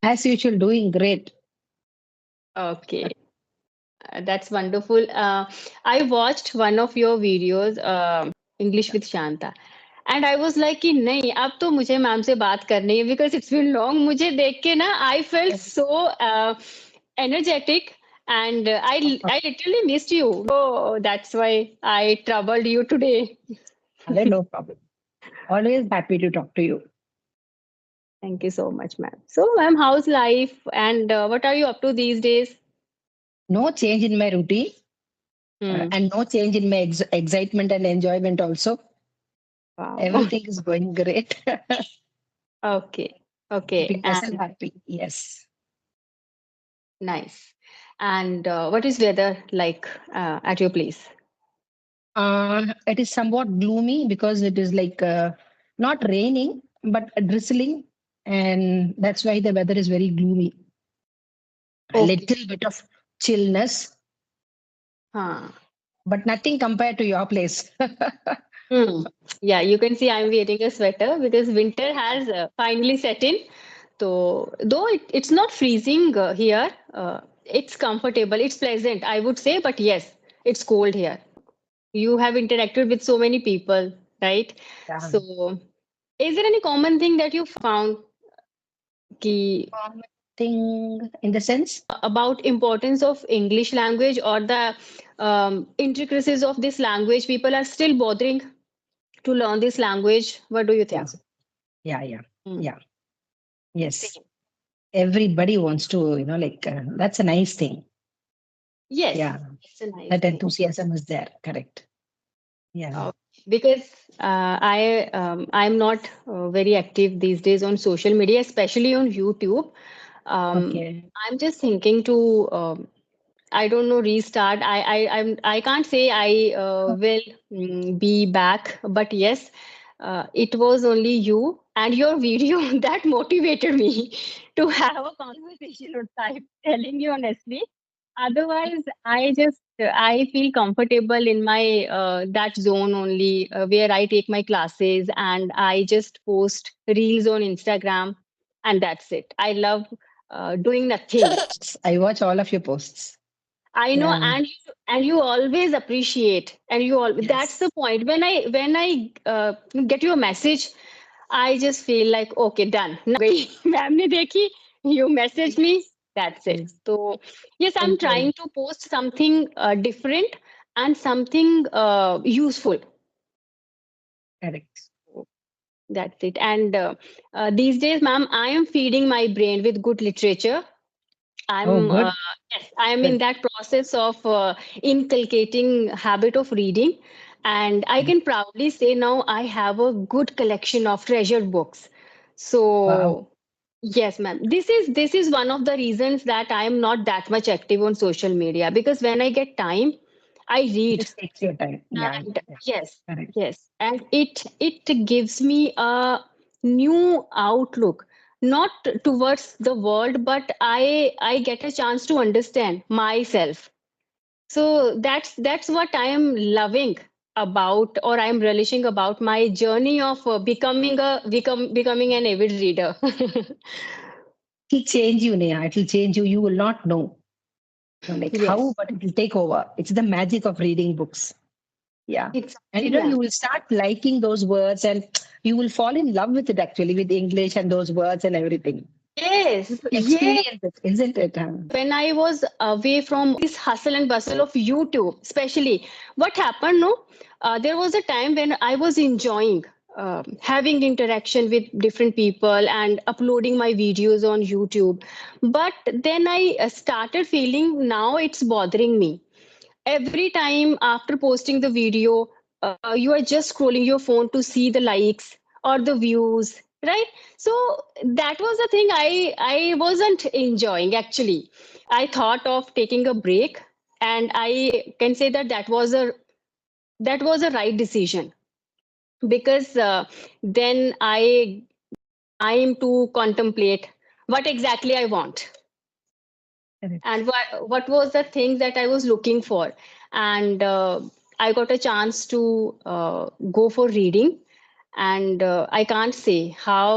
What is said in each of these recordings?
As usual, doing great. Okay, that's wonderful. I watched one of your videos, English with Shanta, and I was like कि नहीं अब तो मुझे ma'am से बात करनी है because it's been long. मुझे देख के ना I felt so energetic and I literally missed you. Oh, that's why I troubled you today. No problem. Always happy to talk to you. Thank you so much, ma'am. So, ma'am, how's life and what are you up to these days? No change in my routine Hmm. and no change in my excitement and enjoyment also. Wow. Everything is going great. Okay. Okay. Keeping myself And happy. Yes. nice. And what is weather like at your place? It is somewhat gloomy because it is like not raining, but drizzling. And that's why the weather is very gloomy. A Okay. little bit of chillness, Huh. but nothing compared to your place. Hmm. Yeah, you can see I'm wearing a sweater because winter has finally set in. So, though it's not freezing here, it's comfortable, it's pleasant, I would say, but yes, it's cold here. You have interacted with so many people, right? Yeah. So, is there any common thing that you found ki, Common thing in the sense? about importance of English language or the intricacies of this language? People are still bothering to learn this language. What do you Yeah. think? Yeah. Hmm. Yeah. Yes. Same. Everybody wants to, like, that's a nice thing. Yes, Yeah. it's a nice That thing. enthusiasm is there. Correct. Yeah. Uh, because I'm not very active these days on social media, especially on YouTube. Okay. I'm just thinking to I don't know restart. I can't say I will be back, but yes, it was only you and your video that motivated me to have a conversation on time. Telling you honestly, otherwise I feel comfortable in my that zone only where I take my classes and I just post reels on Instagram and that's it. I love doing nothing. I watch all of your posts. I know, Yeah. and you always appreciate, and you all. That's the Yes. point. When I get your message, I just feel like okay, done. Now गई ma'am ने देखी, you message me. Yes. That's it. Yes. So yes, I'm Simple. trying to post something different and something useful. Correct. That's it. And these days, ma'am, I am feeding my brain with good literature. Oh, I'm good. yes, I'm in Good. that process of inculcating habit of reading, and I can proudly say now I have a good collection of treasured books. Wow. So yes, ma'am, this is one of the reasons that I am not that much active on social media because when I get time, I read. Just takes your time. Yeah. And Yeah. yes, Correct. yes, and it gives me a new outlook, not towards the world, but I get a chance to understand myself. So that's what I am loving about, or I'm relishing about my journey of becoming an avid reader. It'll change you, Neha. It'll change you. You will not know. Like how, Yes, but it will take over. It's the magic of reading books. Yeah. And exactly, you ma'am. will start liking those words and you will fall in love with it actually, with English and those words and everything. You Yes, to yes. experience it, isn't it? Huh? When I was away from this hustle and bustle of YouTube, especially, what happened? No, there was a time when I was enjoying having interaction with different people and uploading my videos on YouTube. But then I started feeling now it's bothering me. Every time after posting the video, you are just scrolling your phone to see the likes or the views, right? So that was the thing I wasn't enjoying actually. I thought of taking a break, and I can say that that was a right decision because then I time to contemplate what exactly I want and Correct. what was the thing that I was looking for. And I got a chance to go for reading, and I can't say how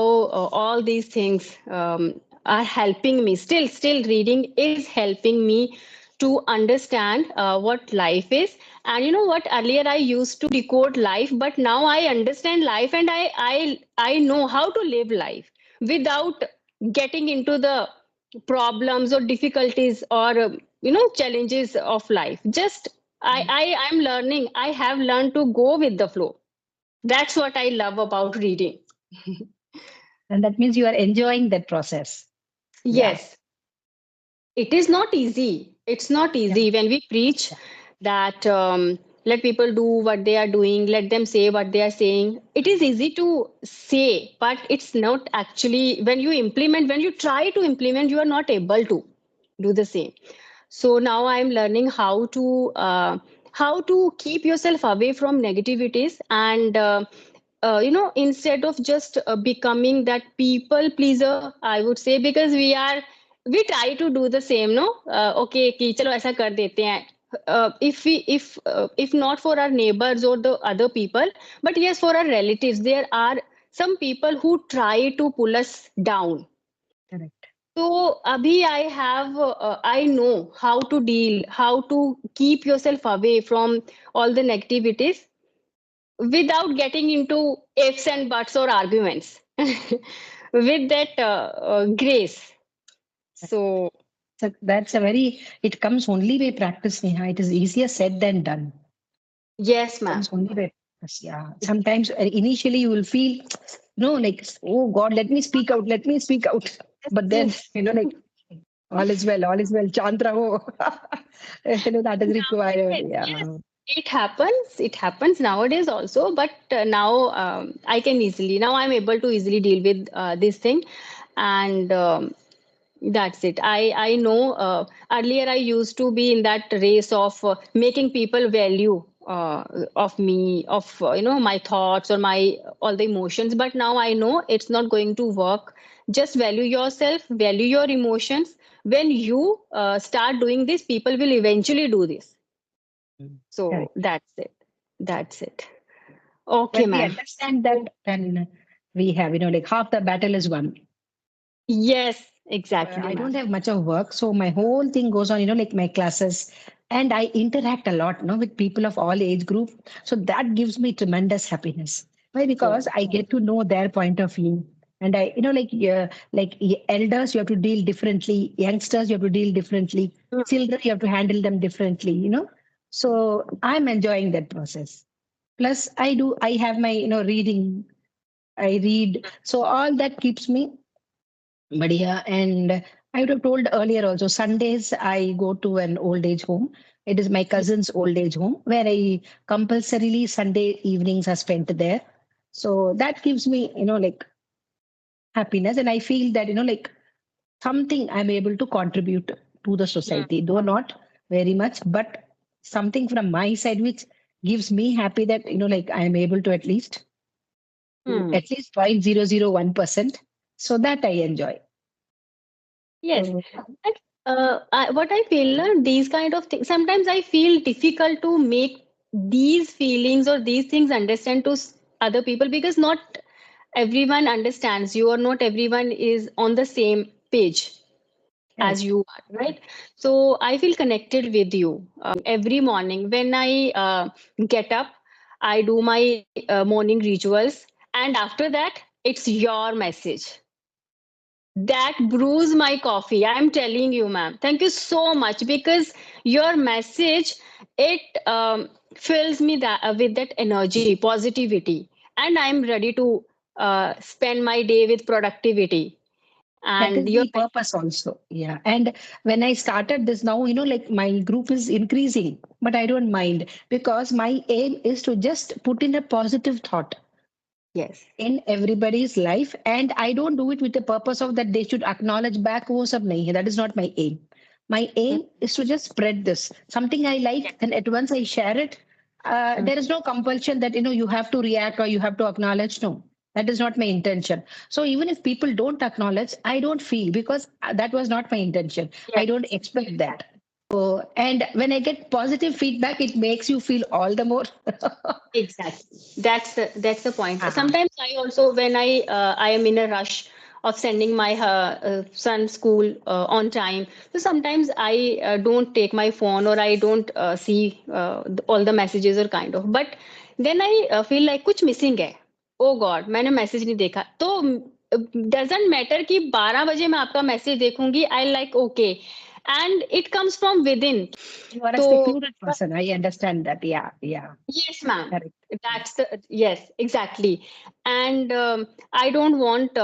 all these things are helping me. Still reading is helping me to understand what life is. And you know what, earlier I used to decode life, but now I understand life, and I know how to live life without getting into the problems or difficulties or challenges of life. Just I'm learning. I have learned to go with the flow. That's what I love about reading. And that means you are enjoying that process. Yeah. Yes, it is not easy. It's not Yeah. easy when we preach that let people do what they are doing, let them say what they are saying. It is easy to say, but it's not actually, when you implement, when you try to implement, you are not able to do the same. So now I'm learning how to keep yourself away from negativities, and instead of just becoming that people pleaser, I would say, because we try to do the same, no, okay कि चलो ऐसा कर देते हैं. If not for our neighbors or the other people, but yes, for our relatives, there are some people who try to pull us down. Correct. So abhi I know how to deal, how to keep yourself away from all the negativities without getting into ifs and buts or arguments with that grace. So So that's a very, it comes only by practice, Neha. It is easier said than done. yes, ma'am. Comes only by practice. Yeah. Sometimes initially you will feel, no, like, oh God, let me speak out, let me speak out. But then, Yes. like, all is well, chant raho. That is required. Nowadays, yes, Yeah. it happens. It happens nowadays also, but now I can easily, now I'm able to easily deal with this thing. And that's it. I know earlier I used to be in that race of making people value of me, of my thoughts or my all the emotions. But now I know it's not going to work. Just value yourself, value your emotions. When you start doing this, people will eventually do this. So Correct. that's it. That's it. Okay, When we ma'am. understand that, then we have, like half the battle is won. Yes, exactly, I don't ma'am. have much of work, so my whole thing goes on, like my classes, and I interact a lot, with people of all age group. So that gives me tremendous happiness. Why? Because Yes. I get to know their point of view, and I, like elders, you have to deal differently. Youngsters, you have to deal differently. Children, you have to handle them differently. So I'm enjoying that process. Plus, I have my, reading. I read, so all that keeps me. But yeah, and I would have told earlier also, Sundays I go to an old age home. It is my cousin's old age home where I compulsorily Sunday evenings are spent there. So that gives me, like happiness. And I feel that, like something I'm able to contribute to the society, though not very much, but something from my side which gives me happy that, like I am able to do Hmm. at least 0.001%. So that I enjoy. Yes. So And what I feel, these kind of things, sometimes I feel difficult to make these feelings or these things understand to other people, because not everyone understands you, or not everyone is on the same page as correct. you are, right? So I feel connected with you every morning when I get up. I do my morning rituals, and after that, it's your message that brews my coffee. I'm telling you, ma'am. Thank you so much, because your message, it fills me with that energy, positivity, and I'm ready to spend my day with productivity. That And is your the purpose also. Yeah. And when I started this now, like my group is increasing, but I don't mind because my aim is to just put in a positive thought yes. in everybody's life. And I don't do it with the purpose of that they should acknowledge back. वो सब नहीं है. That is not my aim. My aim is to just spread this. Something I like, then at once I share it. There is no compulsion that, you have to react or you have to acknowledge. No, that is not my intention. So even if people don't acknowledge, I don't feel because that was not my intention. I don't expect that. And when I get positive feedback, it makes you feel all the more. Exactly. That's the point. Ah, Sometimes I also, when I am in a rush, of sending my son school on time. So sometimes I don't take my phone, or I don't see all the messages or kind of. But then I feel like कुछ missing है. Oh God, मैंने message नहीं देखा. तो doesn't matter कि 12 बजे मैं आपका मैसेज देखूंगी. I like okay, and it comes from within. You are a तो secluded person. I understand that. Yeah, yeah. yes, ma'am. Correct. That's the yes, exactly. And I don't want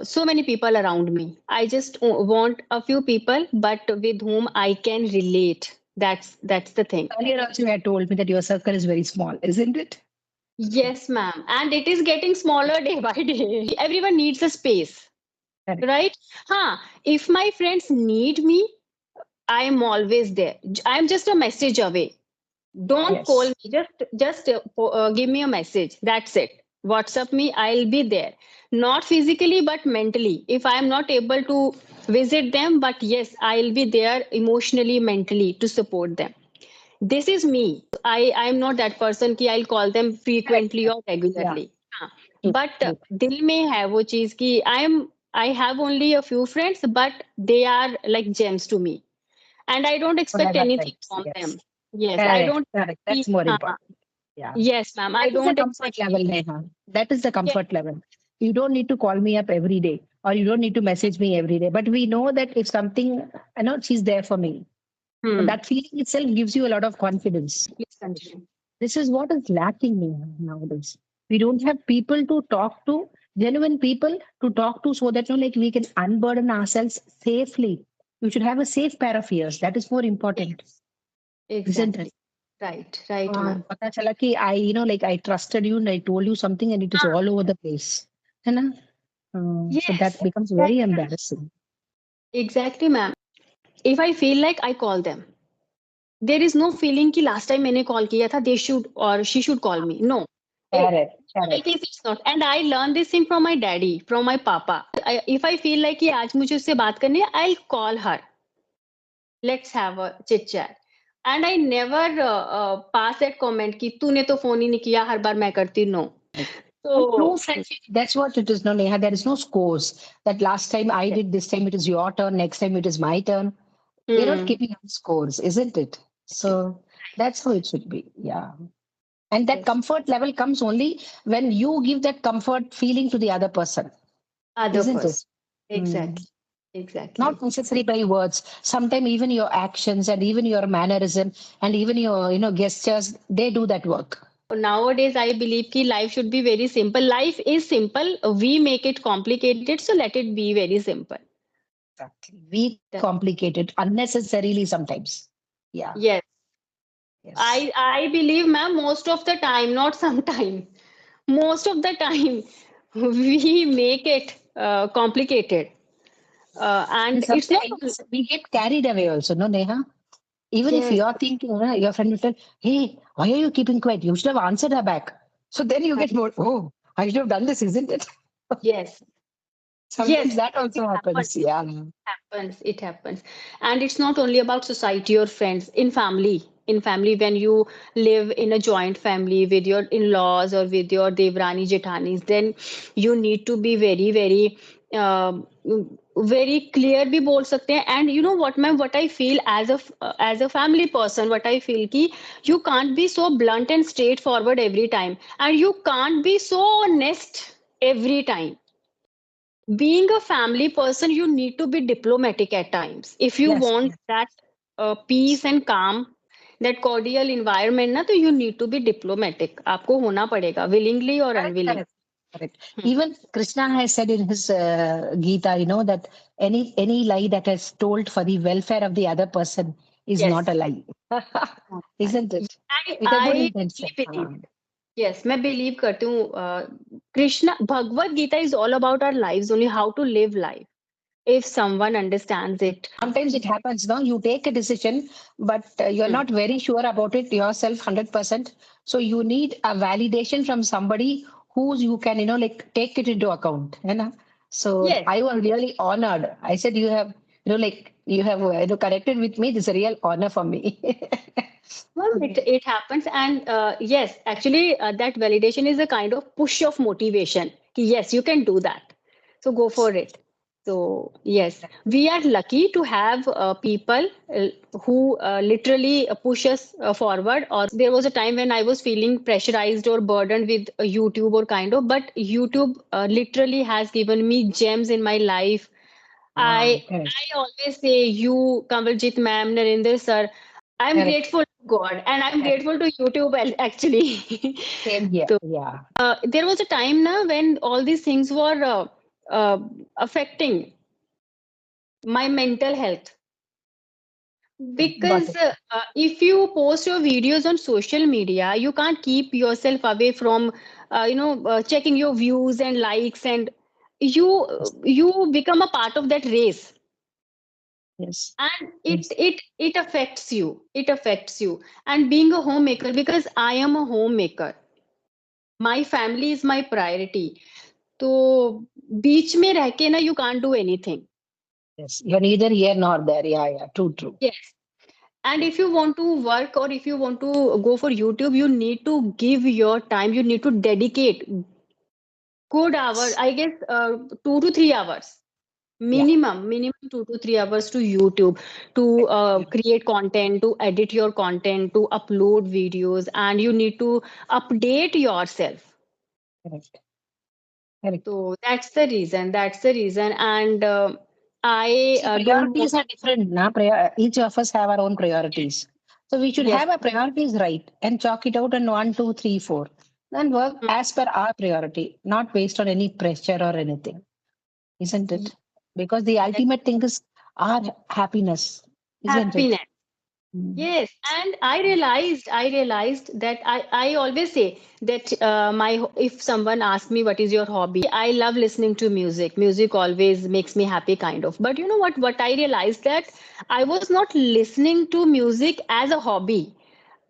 so many people around me. I just want a few people, but with whom I can relate. That's the thing. Earlier also you had told me that your circle is very small, isn't it? Yes, ma'am. And it is getting smaller day by day. Everyone needs a space, Correct. right? Huh. If my friends need me, I am always there. I am just a message away. Don't call Yes. me. Just give me a message. That's it. WhatsApp me. I'll be there. Not physically, but mentally. If I am not able to visit them, but yes, I'll be there emotionally, mentally to support them. This is me. I'm not that person कि I'll call them Correct. frequently or Yeah. regularly. हाँ. True. But True. दिल में है वो चीज कि I have only a few friends, but they are like gems to me, and I don't expect Forever anything friends. from them. Yes. Yes, I Correct. don't. Correct. That's more important. Yeah. Yes, ma'am. I That is the don't comfort expect. level, Neha. That is the Yes. comfort level. You don't need to call me up every day, or you don't need to message me every day. But we know that if something, she's there for me. So Hmm. that feeling itself gives you a lot of confidence. Please continue. This is what is lacking nowadays. We don't have people to talk to, genuine people to talk to, so that like we can unburden ourselves safely. You should have a safe pair of ears. That is more important, Yes. isn't it? Exactly. Right. Right, ma'am. पता चला कि I, like I trusted you and I told you something and it is Ah, all over the place. है ना? So that yes. becomes very Exactly. embarrassing. Exactly, ma'am. If I feel like I call them, there is no feeling कि last time मैंने call किया था, they should or she should call me. No. It, Correct, like correct. it's not. And I learned this thing from my daddy, from my papa. If I feel like कि आज मुझे उससे बात करनी है, I'll call her. Let's have a chit chat. And I never pass that comment कि तूने तो फोन ही नहीं किया, हर बार मैं करती. No. And true So friendship, that's what it is. No, Neha, there is no scores. That last time I yes. did, this time it is your turn, next time it is my turn. We're not Hmm. keeping up scores, isn't it? So that's how it should be. Yeah. And that Yes. comfort level comes only when you give that comfort feeling to the other person, Other isn't it? person. Hmm. Exactly. Exactly. Not necessarily by words. Sometimes even your actions and even your mannerism and even your gestures, they do that work. Nowadays, I believe कि life should be very simple. Life is simple. We make it complicated, so let it be very simple. Exactly. We That- complicate it unnecessarily sometimes. Yeah. yes, Yes. I believe, ma'am, most of the time, not sometime. Most of the time, we make it complicated, And and it's not. sometimes we get carried away also, no, Neha? Even if Yes, you're thinking, your friend will tell, hey, why are you keeping quiet? You should have answered her back. So then you get more, oh, I should have done this, isn't it? yes, Sometimes yes. that It also happens. happens. Yeah. Happens. It happens. And it's not only about society or friends. In family, when you live in a joint family with your in-laws or with your devrani jethanis, then you need to be very very very clear भी बोल सकते हैं. And you know what, ma'am, what I feel as a family person, what I feel कि you can't be so blunt and straightforward every time, and you can't be so honest every time. Being a family person, you need to be diplomatic at times if you Yes. want Yes. that peace and calm, that cordial environment na, तो you need to be diplomatic. आपको होना पड़ेगा, willingly or Correct. unwilling. Correct. Correct. Even Krishna has said in his Gita, that any lie that is told for the welfare of the other person is not Yes. a lie, isn't it? With a good I intention. really believe. Yes, मैं believe करती हूँ. Krishna Bhagavad Gita is all about our lives, only how to live life. If someone understands it. Sometimes it happens, no? You take a decision, but you're Hmm. not very sure about it yourself 100%. So you need a validation from somebody whose you can, like take it into account. So Yes. I was really honored. I said, you have, like you have connected with me. This is a real honor for me. Well, it happens. And yes, actually, that validation is a kind of push of motivation. Yes, you can do that. So go for it. So yes, we are lucky to have people who literally push us forward. Or there was a time when I was feeling pressurized or burdened with YouTube or kind of, but YouTube literally has given me gems in my life. I Correct. I always say you, Kanwaljit ma'am, Narendra sir. I'm Correct. grateful to God and I'm Correct. grateful to YouTube actually. Same here. So Yeah. there was a time now when all these things were affecting my mental health Got because it. if you post your videos on social media you can't keep yourself away from checking your views and likes, and you Yes. you become a part of that race, Yes. and it Yes. it it affects you, it affects you. And being a homemaker, because I am a homemaker, my family is my priority. तो बीच में रह के ना you can't do anything. Yes. You're neither here nor there. Yeah. Yeah. True. True. Yes. And if you want to work or if you want to go for YouTube, you need to give your time. You need to dedicate good hour, I guess, 2 to 3 hours Yeah. minimum 2 to 3 hours to YouTube to create content, to edit your content, to upload videos, and you need to update yourself. Correct. Correct. So that's the reason. That's the reason. And I See, don't want. priorities are different. Na? Each of us have our own priorities. So we should Yes. have our priorities right and chalk it out in one, two, three, four. Then work Mm. as per our priority, not based on any pressure or anything, isn't Yes. it? Because the ultimate thing is our happiness, isn't it? Happiness. Mm. Yes, and I realized that I always say that if someone asks me what is your hobby, I love listening to music. Music always makes me happy, kind of. But you know what? What I realized that I was not listening to music as a hobby.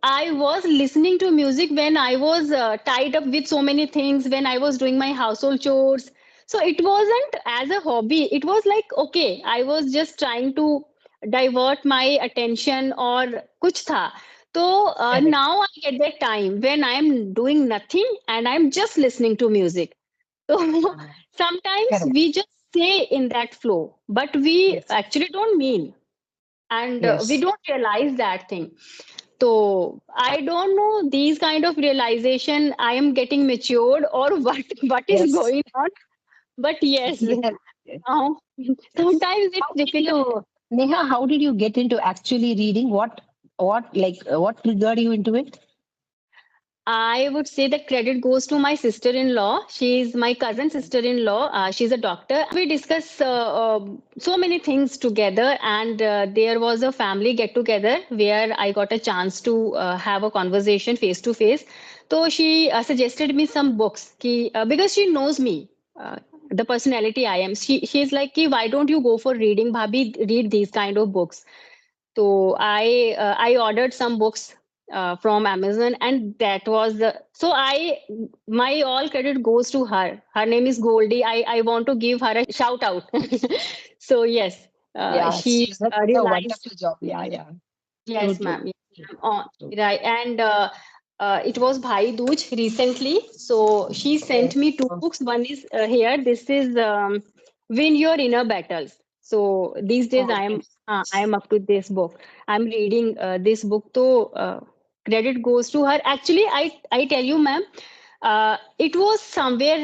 I was listening to music when I was tied up with so many things, when I was doing my household chores. So it wasn't as a hobby. It was like, okay, I was just trying to divert my attention or kuch tha. So Correct. now I get that time when I'm doing nothing and I'm just listening to music. So Ah, sometimes correct. we just say in that flow, but we Yes. actually don't mean, and we Yes. don't realize that thing. So I don't know these kind of realization. I am getting matured or what is Yes. going on. But yes, Yes. now Yes. sometimes it's How did difficult. you, Neha? How did you get into actually reading? What triggered you into it? I would say that credit goes to my sister-in-law. She's my cousin sister-in-law. She's a doctor. We discuss so many things together, and there was a family get-together where I got a chance to have a conversation face to face. So she suggested me some books because she knows me. The personality I am. She's like, "Ki, why don't you go for reading, Bhabhi? Read these kind of books." So I ordered some books from Amazon, and that was the so I my all credit goes to her. Her name is Goldie. I want to give her a shout out. So yes, Yeah, she she's done a realized. wonderful job. Yeah, yeah. True, Yes, true. ma'am. Yes, True, ma'am. Oh, true. right. And it was Bhai Dooj recently. So she Okay. sent me two Oh, books. One is here. This is Win Your Inner Battles. So these days oh, nice. I am up to this book. I'm reading this book. So credit goes to her. Actually, I tell you, ma'am, it was somewhere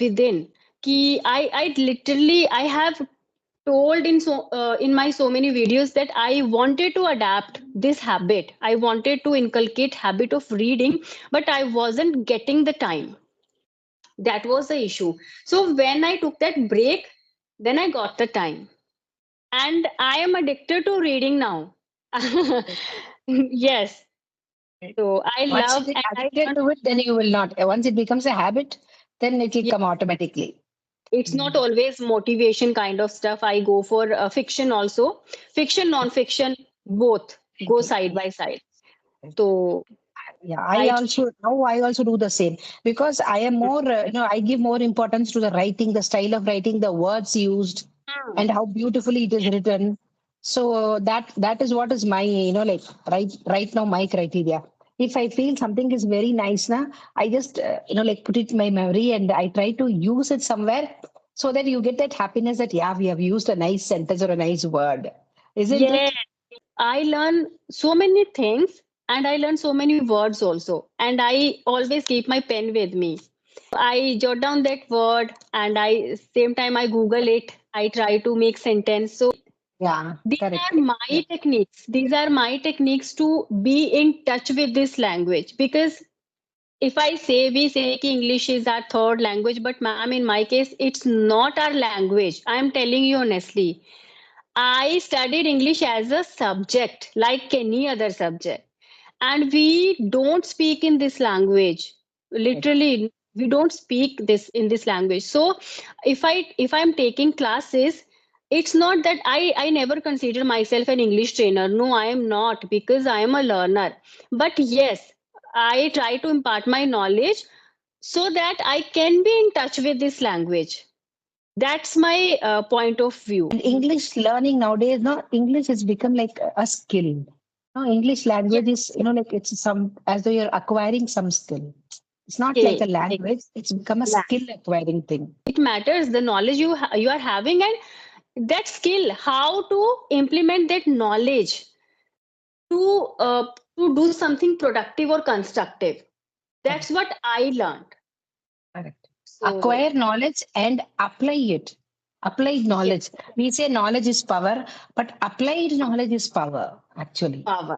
within. Ki I literally I have told in my so many videos that I wanted to adapt this habit. I wanted to inculcate habit of reading, but I wasn't getting the time. That was the issue. So when I took that break, then I got the time, and I am addicted to reading now. Yes. Yes. Right. So I Once you love get and I addicted want. to it, then you will not. Once it becomes a habit, then it will Yeah, come automatically. it's not Mm. always motivation kind of stuff. I go for fiction also. Fiction, non-fiction, both Me go too. side by side. So Yeah, I I also do the same because I am more, I give more importance to the writing, the style of writing, the words used, Mm. and how beautifully it is written. So that is what is my, like right now my criteria. If I feel something is very nice, na, I just, like put it in my memory and I try to use it somewhere. so that you get that happiness that, yeah, we have used a nice sentence or a nice word, isn't Yeah, it? I learn so many things and I learn so many words also. And I always keep my pen with me. I jot down that word and I same time I Google it. I try to make sentence. So Yeah, these correct. are Yeah, my techniques. These are my techniques to be in touch with this language. Because if I say we say ki English is our third language, but ma'am, in my case, it's not our language. I am telling you honestly. I studied English as a subject, like any other subject. And we don't speak in this language. right. Literally, we don't speak this in this language. So if I'm taking classes, it's not that I never consider myself an English trainer. No, I am not because I am a learner. But yes, I try to impart my knowledge so that I can be in touch with this language. That's my point of view. And English learning nowadays, no, English has become like a skill. No, English language is, like it's some, as though you're acquiring some skill. It's not like a Okay. language, it's become a skill acquiring thing. It matters the knowledge you are having and that skill how to implement that knowledge to uh, to do something productive or constructive. That's Correct. what I learned. Correct. So Acquire knowledge and apply it. Applied yes, knowledge. We say knowledge is power, but applied knowledge is power, actually. power.